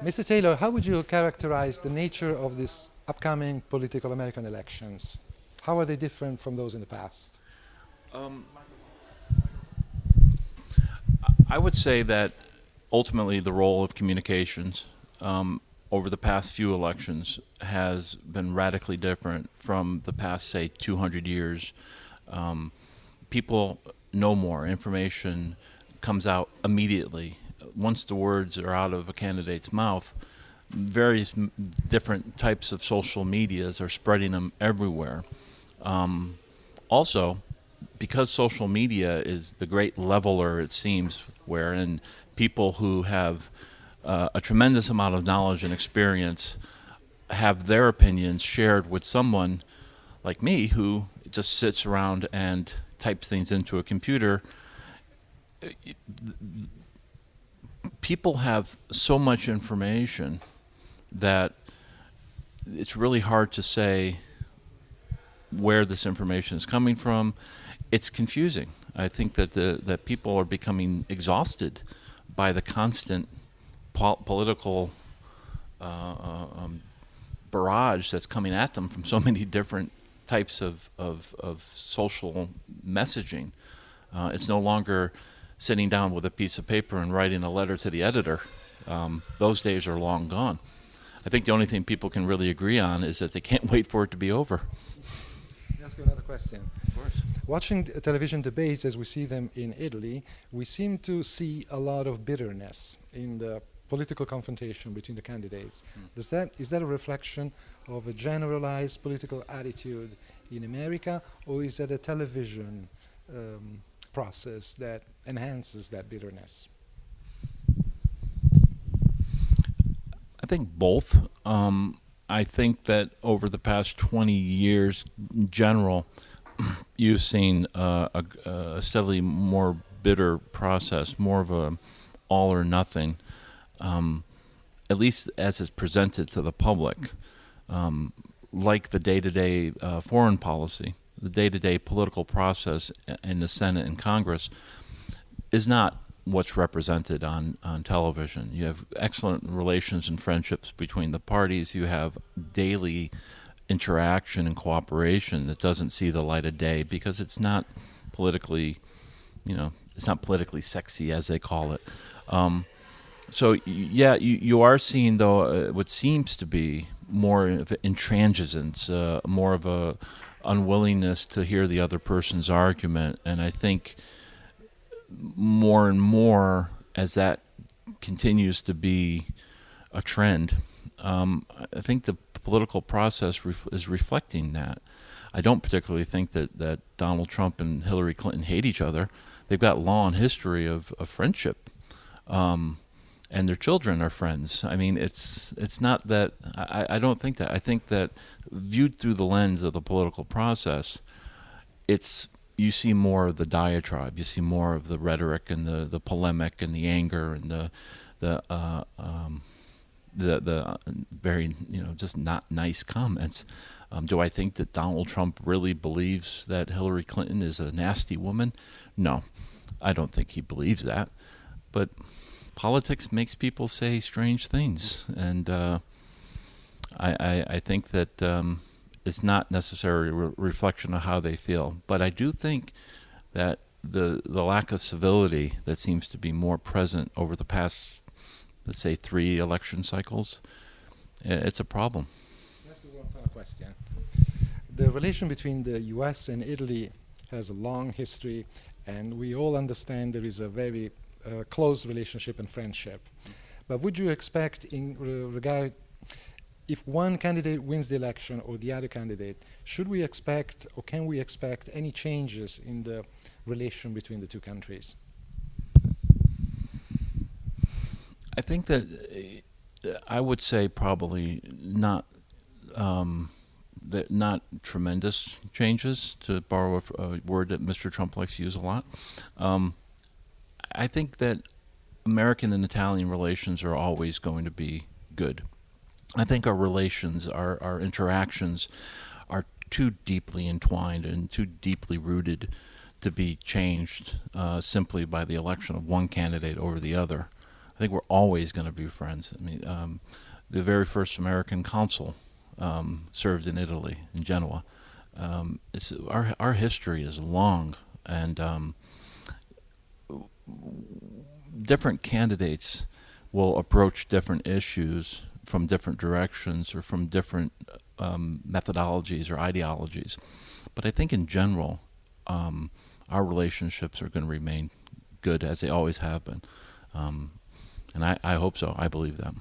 Mr. Taylor, how would you characterize the nature of these upcoming political American elections? How are they different from those in the past? Um, I would say that ultimately the role of communications over the past few elections has been radically different from the past, say, 200 years. Um, People know more. Information comes out immediately. Once the words are out of a candidate's mouth, various different types of social medias are spreading them everywhere. Also, because social media is the great leveler, it seems, wherein people who have a tremendous amount of knowledge and experience have their opinions shared with someone like me who just sits around and types things into a computer. People have so much information that it's really hard to say where this information is coming from. It's confusing. I think that that people are becoming exhausted by the constant political barrage that's coming at them from so many different types of social messaging. It's no longer sitting down with a piece of paper and writing a letter to the editor. Those days are long gone. I think the only thing people can really agree on is that they can't wait for it to be over. Let me ask you another question. Of course. Watching television debates as we see them in Italy, we seem to see a lot of bitterness in the political confrontation between the candidates. Is that a reflection of a generalized political attitude in America, or is that a television process that enhances that bitterness? I think both. I think that over the past 20 years, in general, you've seen a steadily more bitter process, more of a all or nothing, at least as it's presented to the public. Like the day-to-day foreign policy, the day-to-day political process in the Senate and Congress is not what's represented on television. You have excellent relations and friendships between the parties. You have daily interaction and cooperation that doesn't see the light of day because it's not politically, it's not politically sexy, as they call it. So yeah, you are seeing, though, what seems to be more of intransigence, more of a unwillingness to hear the other person's argument, and I think more and more as that continues to be a trend, I think the political process is reflecting that. I don't particularly think that Donald Trump and Hillary Clinton hate each other. They've got long history of friendship, and their children are friends. I mean, it's not that. I don't think that. I think that viewed through the lens of the political process, you see more of the diatribe. You see more of the rhetoric and the polemic and the anger and the very just not nice comments. Do I think that Donald Trump really believes that Hillary Clinton is a nasty woman? No, I don't think he believes that. But politics makes people say strange things, and I think that it's not necessarily a reflection of how they feel. But I do think that the lack of civility that seems to be more present over the past, let's say, 3 election cycles, it's a problem. Let's do one final question. The relation between the US and Italy has a long history, and we all understand there is a very close relationship and friendship. But would you expect, in regard, if one candidate wins the election or the other candidate, should we expect or can we expect any changes in the relation between the two countries? I think that I would say probably not not tremendous changes, to borrow a word that Mr. Trump likes to use a lot. I think that American and Italian relations are always going to be good. I think our relations, our interactions are too deeply entwined and too deeply rooted to be changed simply by the election of one candidate over the other. think we're always going to be friends. I mean, the very first American consul served in Italy, in Genoa. Our history is long, and different candidates will approach different issues from different directions or from different methodologies or ideologies. But I think in general, our relationships are going to remain good as they always have been. And I hope so. I believe that.